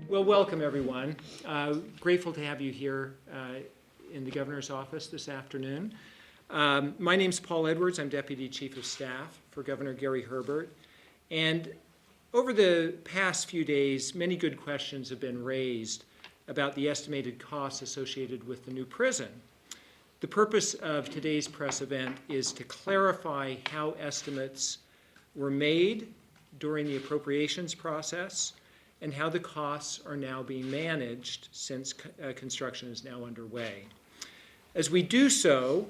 Well, welcome everyone. Grateful to have you here in the governor's office this afternoon. My name's Paul Edwards. I'm Deputy Chief of Staff for Governor Gary Herbert. And over the past few days, many good questions have been raised about the estimated costs associated with the new prison. The purpose of today's press event is to clarify how estimates were made during the appropriations process and how the costs are now being managed since construction is now underway. As we do so,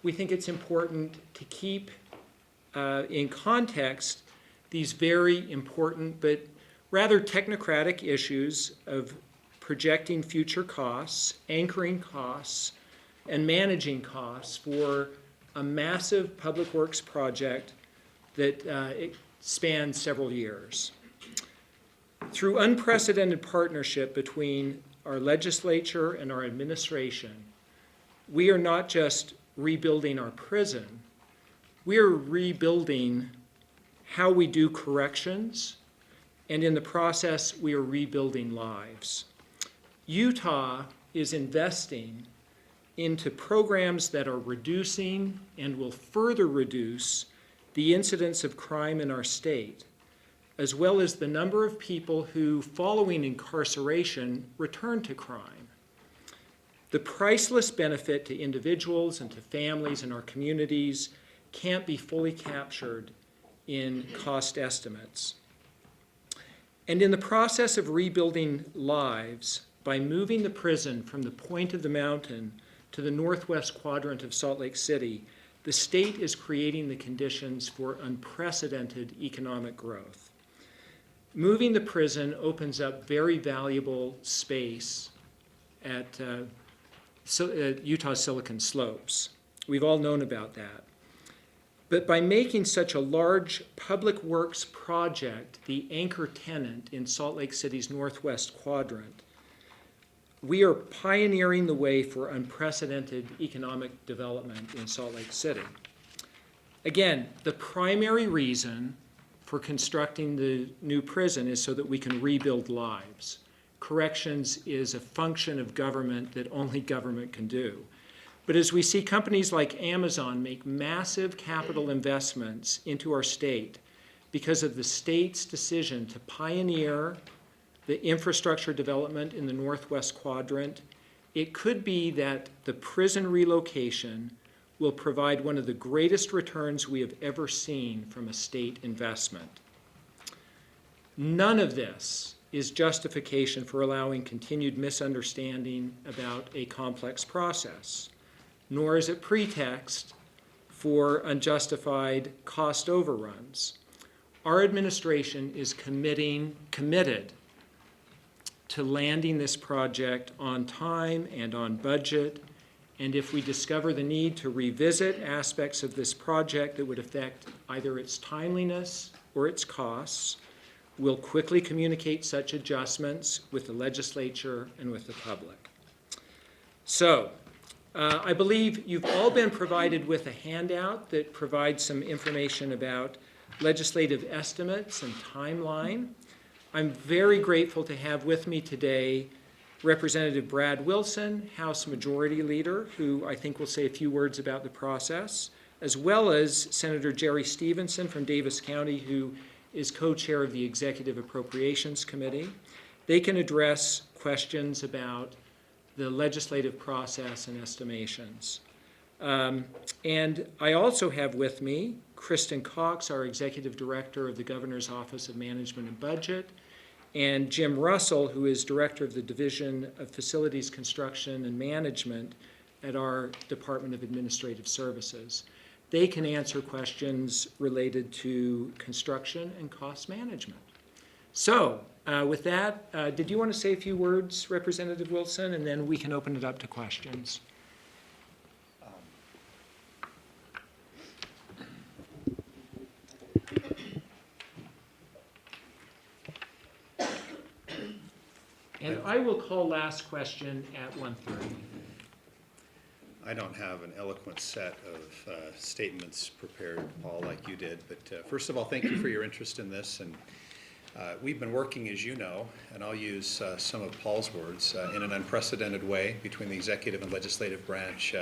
we think it's important to keep in context these very important but rather technocratic issues of projecting future costs, anchoring costs, and managing costs for a massive public works project that it spans several years. Through unprecedented partnership between our legislature and our administration, we are not just rebuilding our prison, we are rebuilding how we do corrections, and in the process, we are rebuilding lives. Utah is investing into programs that are reducing and will further reduce the incidence of crime in our state, as well as the number of people who, following incarceration, return to crime. The priceless benefit to individuals and to families in our communities can't be fully captured in cost estimates. And in the process of rebuilding lives, by moving the prison from the point of the mountain to the northwest quadrant of Salt Lake City, the state is creating the conditions for unprecedented economic growth. Moving the prison opens up very valuable space at Utah's Silicon Slopes. We've all known about that. But by making such a large public works project the anchor tenant in Salt Lake City's northwest quadrant, we are pioneering the way for unprecedented economic development in Salt Lake City. Again, the primary reason for constructing the new prison is so that we can rebuild lives. Corrections is a function of government that only government can do. But as we see companies like Amazon make massive capital investments into our state because of the state's decision to pioneer the infrastructure development in the northwest quadrant, it could be that the prison relocation will provide one of the greatest returns we have ever seen from a state investment. None of this is justification for allowing continued misunderstanding about a complex process, nor is it pretext for unjustified cost overruns. Our administration is committed to landing this project on time and on budget, and if we discover the need to revisit aspects of this project that would affect either its timeliness or its costs, we'll quickly communicate such adjustments with the legislature and with the public. So, I believe you've all been provided with a handout that provides some information about legislative estimates and timeline. I'm very grateful to have with me today Representative Brad Wilson, House Majority Leader, who I think will say a few words about the process, as well as Senator Jerry Stevenson from Davis County, who is co-chair of the Executive Appropriations Committee. They can address questions about the legislative process and estimations. And I also have with me Kristen Cox, our Executive Director of the Governor's Office of Management and Budget, and Jim Russell, who is Director of the Division of Facilities Construction and Management at our Department of Administrative Services. They can answer questions related to construction and cost management. So, with that, did you want to say a few words, Representative Wilson, and then we can open it up to questions? And I will call last question at 1:30. I don't have an eloquent set of statements prepared, Paul, like you did. But first of all, thank you for your interest in this. And We've been working, as you know, and I'll use some of Paul's words, in an unprecedented way between the executive and legislative branch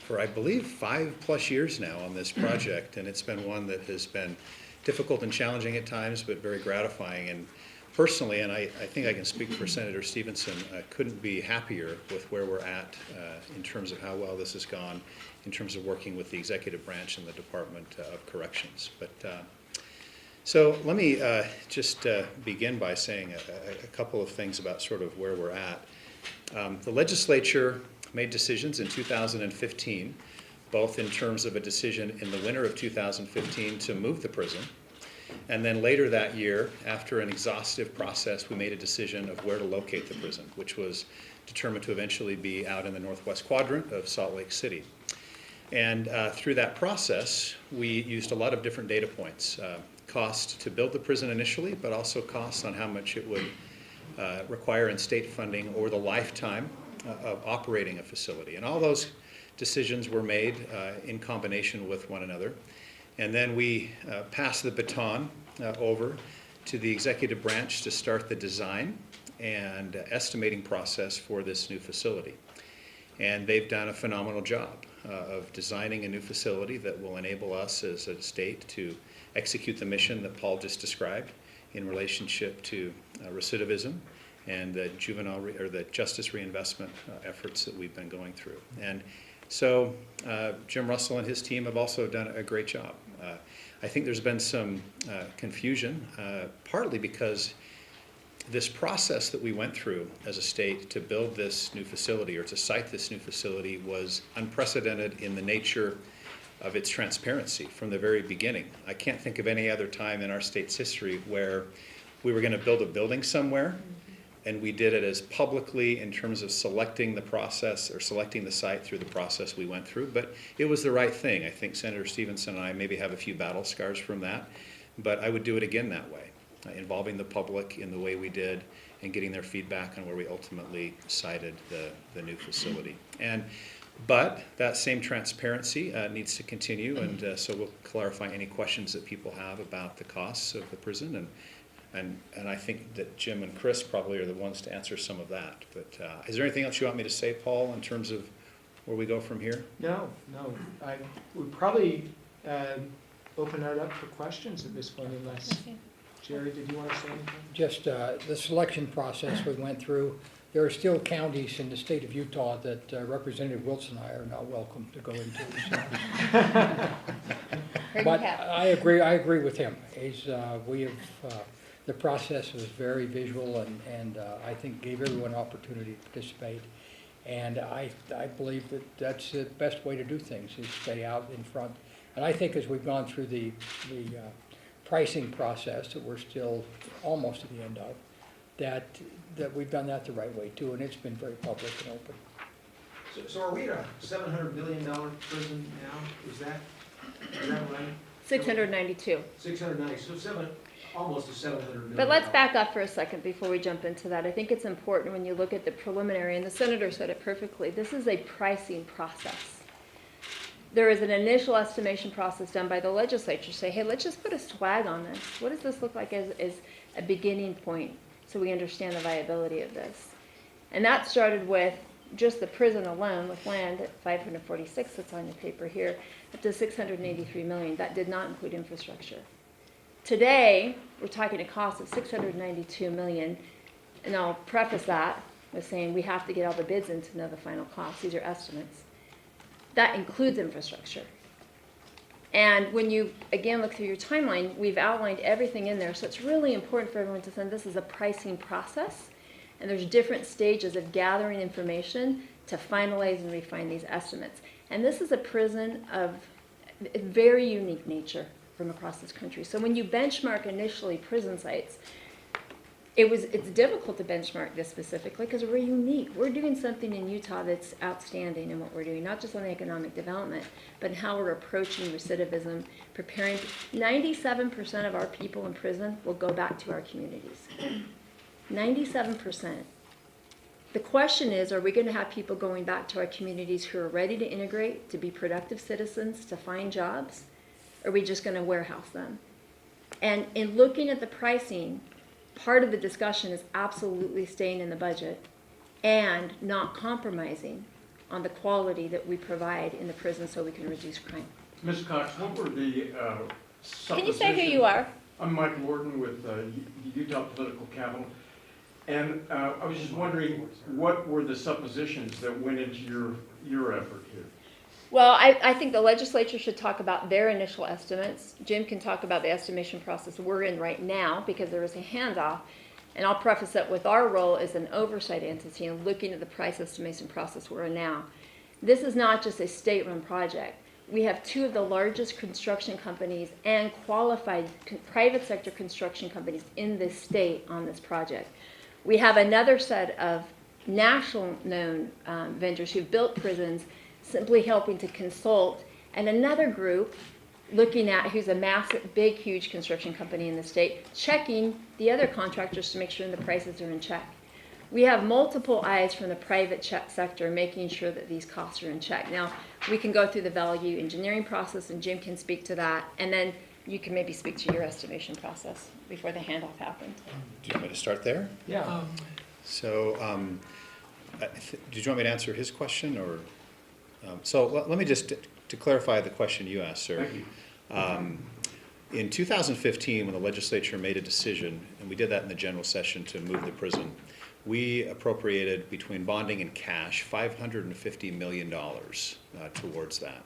for, I believe, 5+ years now on this project, and it's been one that has been difficult and challenging at times, but very gratifying. And personally, and I think I can speak for Senator Stevenson, I couldn't be happier with where we're at in terms of how well this has gone, in terms of working with the executive branch and the Department of Corrections. But so let me just begin by saying a couple of things about sort of where we're at. The legislature made decisions in 2015, both in terms of a decision in the winter of 2015 to move the prison, and then later that year, after an exhaustive process, we made a decision of where to locate the prison, which was determined to eventually be out in the northwest quadrant of Salt Lake City. And through that process, we used a lot of different data points. Cost to build the prison initially, but also costs on how much it would require in state funding over the lifetime of operating a facility. And all those decisions were made in combination with one another. And then we passed the baton over to the executive branch to start the design and estimating process for this new facility. And they've done a phenomenal job of designing a new facility that will enable us as a state to execute the mission that Paul just described in relationship to recidivism and the the justice reinvestment efforts that we've been going through. And so Jim Russell and his team have also done a great job. I think there's been some confusion, partly because this process that we went through as a state to build this new facility or to site this new facility was unprecedented in the nature of its transparency from the very beginning. I can't think of any other time in our state's history where we were going to build a building somewhere and we did it as publicly in terms of selecting the process or selecting the site through the process we went through. But it was the right thing. I think Senator Stevenson and I maybe have a few battle scars from that, but I would do it again that way, involving the public in the way we did and getting their feedback on where we ultimately sited the new facility. But that same transparency needs to continue, and so we'll clarify any questions that people have about the costs of the prison, and I think that Jim and Chris probably are the ones to answer some of that. But is there anything else you want me to say, Paul, in terms of where we go from here? No. I would probably open it up for questions at this point unless, Jerry, did you want to say anything? Just the selection process we went through. There are still counties in the state of Utah that Representative Wilson and I are not welcome to go into. But I agree with him. The process was very visual and I think gave everyone an opportunity to participate. And I believe that that's the best way to do things, is stay out in front. And I think as we've gone through the pricing process that we're still almost at the end of, that we've done that the right way too, and it's been very public and open. So are we at a $700 million prison now? Is that right? 692. 690, so almost a $700 million. But let's back up for a second before we jump into that. I think it's important when you look at the preliminary, and the senator said it perfectly, this is a pricing process. There is an initial estimation process done by the legislature. Say, hey, let's just put a swag on this. What does this look like as a beginning point so we understand the viability of this? And that started with just the prison alone with land at 546 that's on your paper here, up to 683 million. That did not include infrastructure. Today, we're talking a cost of 692 million, and I'll preface that with saying we have to get all the bids in to know the final cost. These are estimates. That includes infrastructure. And when you, again, look through your timeline, we've outlined everything in there, so it's really important for everyone to understand this is a pricing process, and there's different stages of gathering information to finalize and refine these estimates. And this is a prison of a very unique nature from across this country. So when you benchmark initially prison sites, it's difficult to benchmark this specifically because we're unique. We're doing something in Utah that's outstanding in what we're doing, not just on economic development, but in how we're approaching recidivism, preparing. 97% of our people in prison will go back to our communities. 97%. The question is, are we going to have people going back to our communities who are ready to integrate, to be productive citizens, to find jobs? Or are we just going to warehouse them? And in looking at the pricing, part of the discussion is absolutely staying in the budget and not compromising on the quality that we provide in the prison so we can reduce crime. Ms. Cox, what were the Can you say who you are? I'm Mike Warden with Utah Political Capital. And I was just wondering, what were the suppositions that went into your effort here? Well, I think the legislature should talk about their initial estimates. Jim can talk about the estimation process we're in right now because there is a handoff. And I'll preface that with our role as an oversight entity and looking at the price estimation process we're in now. This is not just a state-run project. We have two of the largest construction companies and qualified private sector construction companies in this state on this project. We have another set of national known vendors who've built prisons simply helping to consult, and another group looking at who's a massive, big, huge construction company in the state, checking the other contractors to make sure the prices are in check. We have multiple eyes from the private sector making sure that these costs are in check. Now, we can go through the value engineering process, and Jim can speak to that, and then you can maybe speak to your estimation process before the handoff happens. Do you want me to start there? Yeah. So, did you want me to answer his question, or? So let me just, to clarify the question you asked, sir. Thank you. In 2015, when the legislature made a decision, and we did that in the general session to move the prison, we appropriated between bonding and cash $550 million towards that.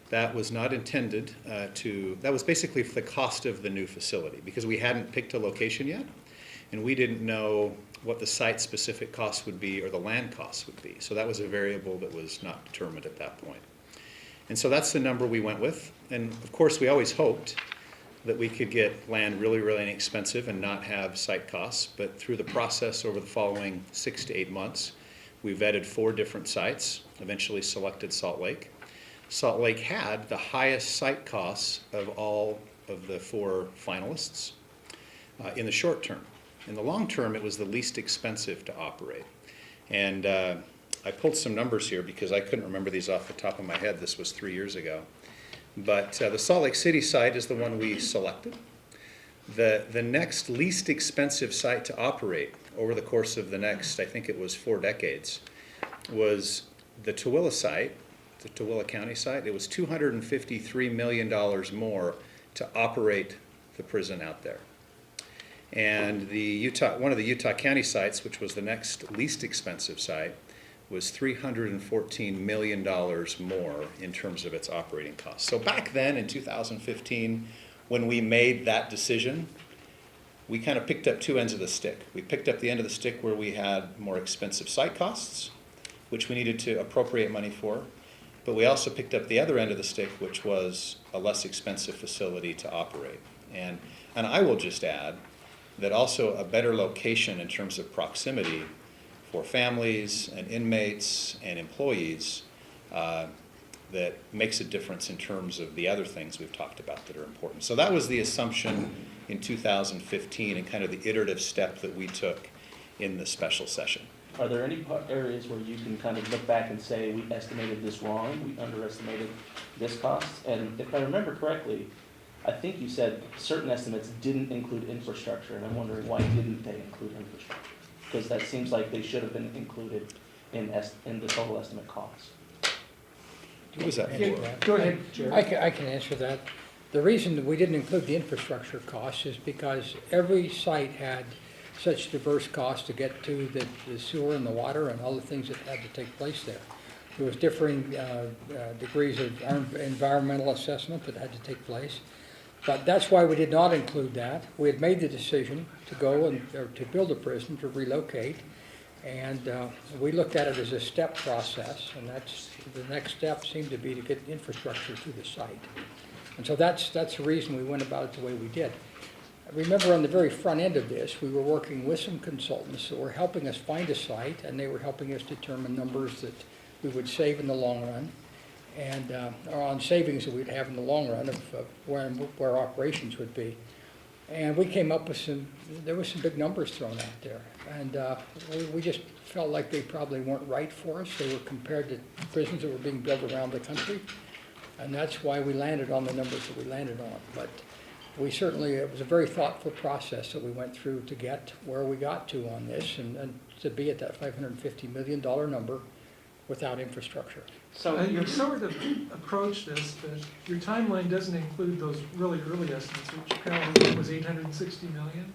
That was not intended that was basically for the cost of the new facility, because we hadn't picked a location yet, and we didn't know what the site-specific costs would be or the land costs would be. So that was a variable that was not determined at that point. And so that's the number we went with. And of course, we always hoped that we could get land really, really inexpensive and not have site costs. But through the process over the following 6 to 8 months, we vetted 4 different sites, eventually selected Salt Lake. Salt Lake had the highest site costs of all of the 4 finalists in the short term. In the long term, it was the least expensive to operate. And I pulled some numbers here because I couldn't remember these off the top of my head. This was 3 years ago. But the Salt Lake City site is the one we selected. The next least expensive site to operate over the course of the next, I think it was 4 decades, was the Tooele site, the Tooele County site. It was $253 million more to operate the prison out there. And one of the Utah County sites, which was the next least expensive site, was $314 million more in terms of its operating costs. So back then in 2015, when we made that decision, we kind of picked up 2 ends of the stick. We picked up the end of the stick where we had more expensive site costs, which we needed to appropriate money for, but we also picked up the other end of the stick, which was a less expensive facility to operate. And I will just add that also a better location in terms of proximity for families and inmates and employees that makes a difference in terms of the other things we've talked about that are important. So that was the assumption in 2015 and kind of the iterative step that we took in the special session. Are there any areas where you can kind of look back and say, we estimated this wrong, we underestimated this cost? And if I remember correctly, I think you said certain estimates didn't include infrastructure, and I'm wondering why didn't they include infrastructure? Because that seems like they should have been included in the total estimate cost. Who was that for? Go ahead, Jerry. I can answer that. The reason that we didn't include the infrastructure costs is because every site had such diverse costs to get to the sewer and the water and all the things that had to take place there. There was differing degrees of environmental assessment that had to take place. But that's why we did not include that. We had made the decision to go or to build a prison, to relocate, and we looked at it as a step process, and that's the next step seemed to be to get infrastructure to the site. And so that's the reason we went about it the way we did. Remember, on the very front end of this, we were working with some consultants that were helping us find a site, and they were helping us determine numbers that we would save in the long run, and or on savings that we'd have in the long run of where operations would be. And we came up with there were some big numbers thrown out there, and we just felt like they probably weren't right for us. They were compared to prisons that were being built around the country, and that's why we landed on the numbers that we landed on. But we certainly, it was a very thoughtful process that we went through to get where we got to on this, and to be at that $550 million number without infrastructure. So You sort of approach this, but your timeline doesn't include those really early estimates, which apparently was 860 million.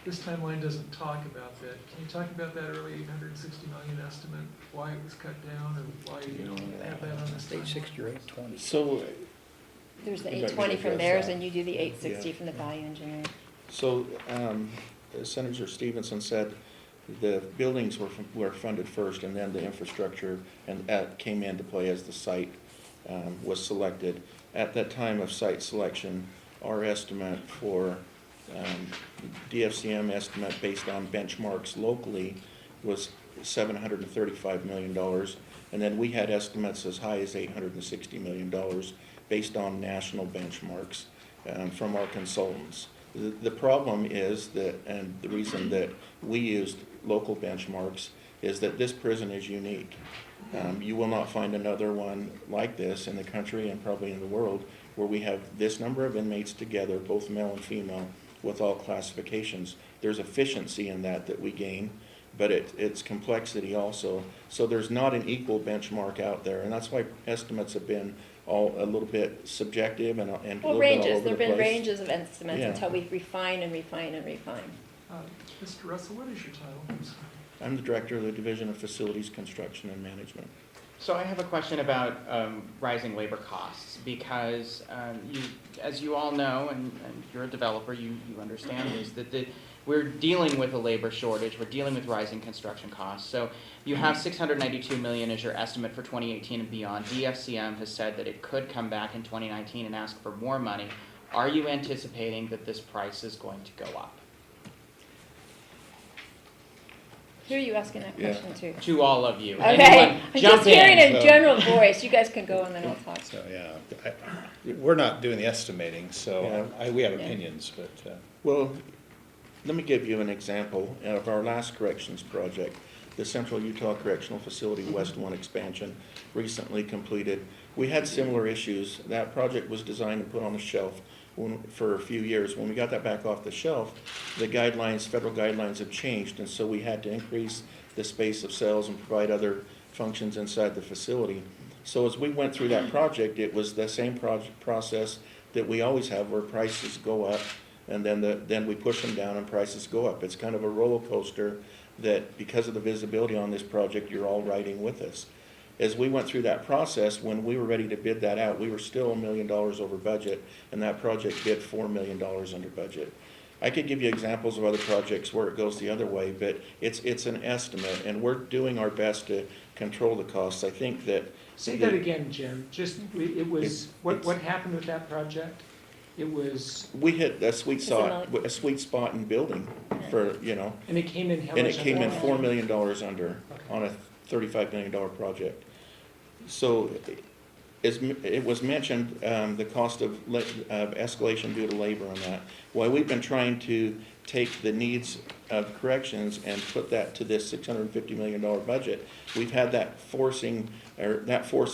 This timeline doesn't talk about that. Can you talk about that early 860 million estimate, why it was cut down, or why you don't have that on this timeline? 860 or 820. So, There's the You'd like me to 820 from address theirs, that? and you do the 860 Yeah. from the value engineering. so Senator Stevenson said the buildings were funded first, and then the infrastructure and that came into play as the site was selected. At that time of site selection, our estimate for DFCM estimate based on benchmarks locally was $735 million, and then we had estimates as high as $860 million based on national benchmarks from our consultants. The problem is that, and the reason that we used local benchmarks is that this prison is unique. You will not find another one like this in the country and probably in the world where we have this number of inmates together, both male and female, with all classifications. There's efficiency in that we gain, but it's complexity also. So there's not an equal benchmark out there, and that's why estimates have been all a little bit subjective and a Well, little bit all ranges, over there've the been place. ranges of estimates Yeah. until we refine and refine and refine. Mr. Russell, what is your title? I'm sorry. I'm the director of the Division of Facilities Construction and Management. So I have a question about rising labor costs, because as you all know, and you're a developer, you understand this, that we're dealing with a labor shortage, we're dealing with rising construction costs. So you have $692 million as your estimate for 2018 and beyond. DFCM has said that it could come back in 2019 and ask for more money. Are you anticipating that this price is going to go up? Who are you asking that Yeah. question to? To all of you. Okay, Anyone, I'm jump just hearing in. a general voice. You guys can go and then I'll talk. So, yeah, we're not doing the estimating, so we have Yeah. opinions, but, Well, let me give you an example of our last corrections project, the Central Utah Correctional Facility West 1 expansion, recently completed. We had similar issues. That project was designed and put on the shelf for a few years. When we got that back off the shelf, the guidelines, federal guidelines have changed, and so we had to increase the space of cells and provide other functions inside the facility. So as we went through that project, it was the same process that we always have, where prices go up, and then we push them down and prices go up. It's kind of a roller coaster that, because of the visibility on this project, you're all riding with us. As we went through that process, when we were ready to bid that out, we were still $1 million over budget, and that project bid $4 million under budget. I could give you examples of other projects where it goes the other way, but it's an estimate, and we're doing our best to control the costs. I think that... Say that again, Jim. Just, it was, It's- what happened with that project? It was, We hit a sweet a spot in building for, and it came in how and much it came in under? $4 million under on a $35 million project. So, as it was mentioned, the cost of escalation due to labor on that. While we've been trying to take the needs of corrections and put that to this $650 million budget, we've had that force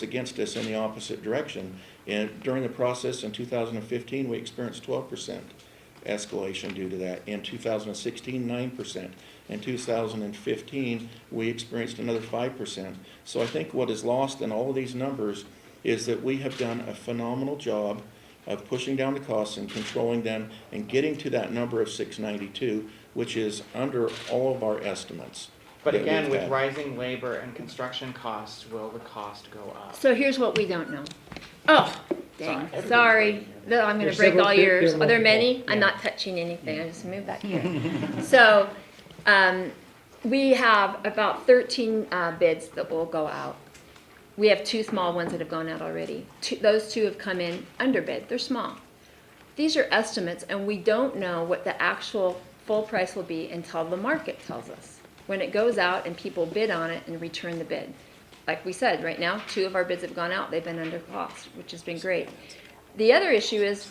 against us in the opposite direction. And during the process in 2015, we experienced 12% escalation due to that. In 2016, 9%. In 2015, we experienced another 5%. So I think what is lost in all of these numbers is that we have done a phenomenal job of pushing down the costs and controlling them and getting to that number of 692, which is under all of our estimates. But that again, we've with had. rising labor and construction costs, will the cost go up? So here's what we don't know. Oh, dang, sorry. No, I'm gonna There's break several- all there- yours. there Are there multiple, many? I'm yeah. not touching anything. I just moved back here. So, we have about 13 bids that will go out. We have 2 small ones that have gone out already. Those 2 have come in under bid. They're small. These are estimates, and we don't know what the actual full price will be until the market tells us. When it goes out and people bid on it and return the bid. Like we said, right now, 2 of our bids have gone out. They've been under cost, which has been great. The other issue is,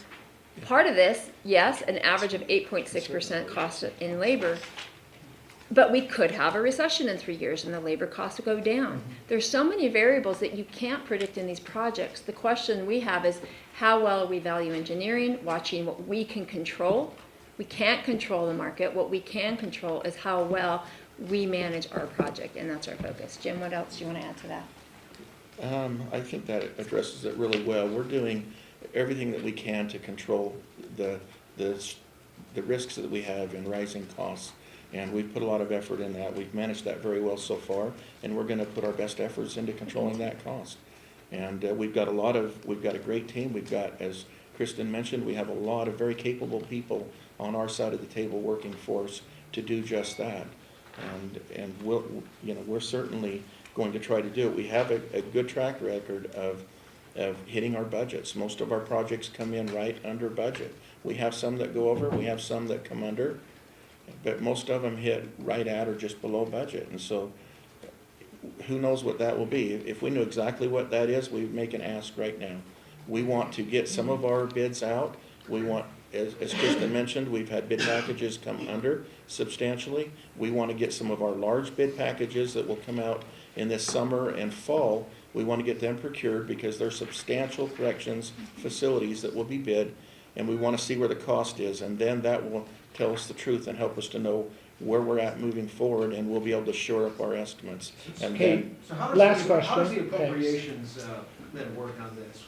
part of this, yes, an average of 8.6% cost in labor. But we could have a recession in 3 years and the labor costs will go down. There's so many variables that you can't predict in these projects. The question we have is how well are we value engineering, watching what we can control. We can't control the market. What we can control is how well we manage our project, and that's our focus. Jim, what else do you want to add to that? I think that addresses it really well. We're doing everything that we can to control the risks that we have in rising costs. And we've put a lot of effort in that. We've managed that very well so far, and we're going to put our best efforts into controlling that cost. And we've got a great team. We've got, as Kristen mentioned, we have a lot of very capable people on our side of the table working for us to do just that. And we're certainly going to try to do it. We have a good track record of hitting our budgets. Most of our projects come in right under budget. We have some that go over, we have some that come under, but most of them hit right at or just below budget. And so who knows what that will be. If we knew exactly what that is, we'd make an ask right now. We want to get some of our bids out. We want, as Kristen mentioned, we've had bid packages come under substantially. We want to get some of our large bid packages that will come out in this summer and fall. We want to get them procured because they're substantial corrections facilities that will be bid, and we want to see where the cost is, and then that will tell us the truth and help us to know where we're at moving forward, and we'll be able to shore up our estimates. And Okay. then, So how Last does question. how does the appropriations then work on this?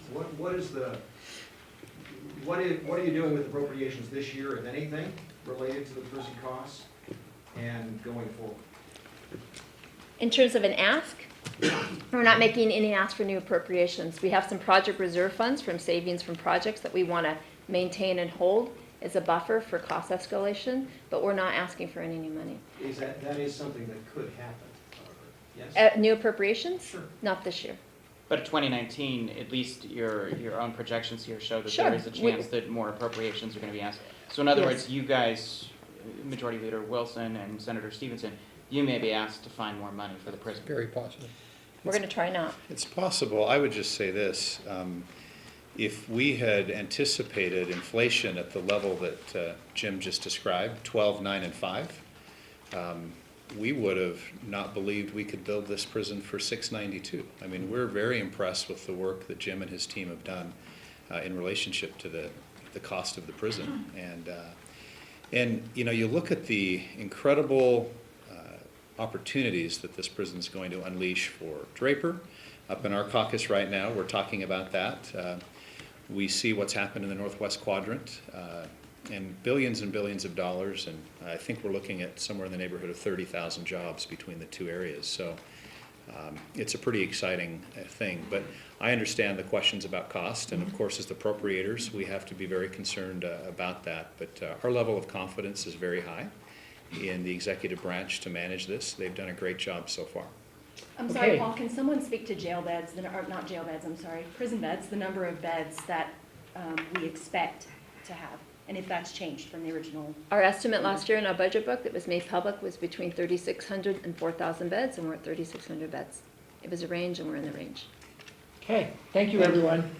What are you doing with appropriations this year, if anything, related to the prison costs and going forward? In terms of an ask, we're not making any ask for new appropriations. We have some project reserve funds from savings from projects that we want to maintain and hold as a buffer for cost escalation, but we're not asking for any new money. That is something that could happen, however, yes? New appropriations? Sure. Not this year. But 2019, at least your own projections here show that Sure. there is a chance that more appropriations are going to be asked. So in other Yes. words, you guys, Majority Leader Wilson and Senator Stevenson, you may be asked to find more money for the prison. Very positive. We're going to try not. It's possible. I would just say this. If we had anticipated inflation at the level that Jim just described, 12, 9, and 5, we would have not believed we could build this prison for $692. I mean, we're very impressed with the work that Jim and his team have done in relationship to the cost of the prison. And you know, you look at the incredible opportunities that this prison is going to unleash for Draper. Up in our caucus right now, we're talking about that. We see what's happened in the Northwest Quadrant, and billions of dollars, and I think we're looking at somewhere in the neighborhood of 30,000 jobs between the two areas. So it's a pretty exciting thing. But I understand the questions about cost, and of course as the appropriators, we have to be very concerned about that. But our level of confidence is very high in the executive branch to manage this. They've done a great job so far. I'm sorry, Okay. Paul, can someone speak to jail beds, or not jail beds, I'm sorry, prison beds, the number of beds that we expect to have, and if that's changed from the original? Our estimate last year in our budget book that was made public was between 3,600 and 4,000 beds, and we're at 3,600 beds. It was a range, and we're in the range. Okay, thank you, everyone.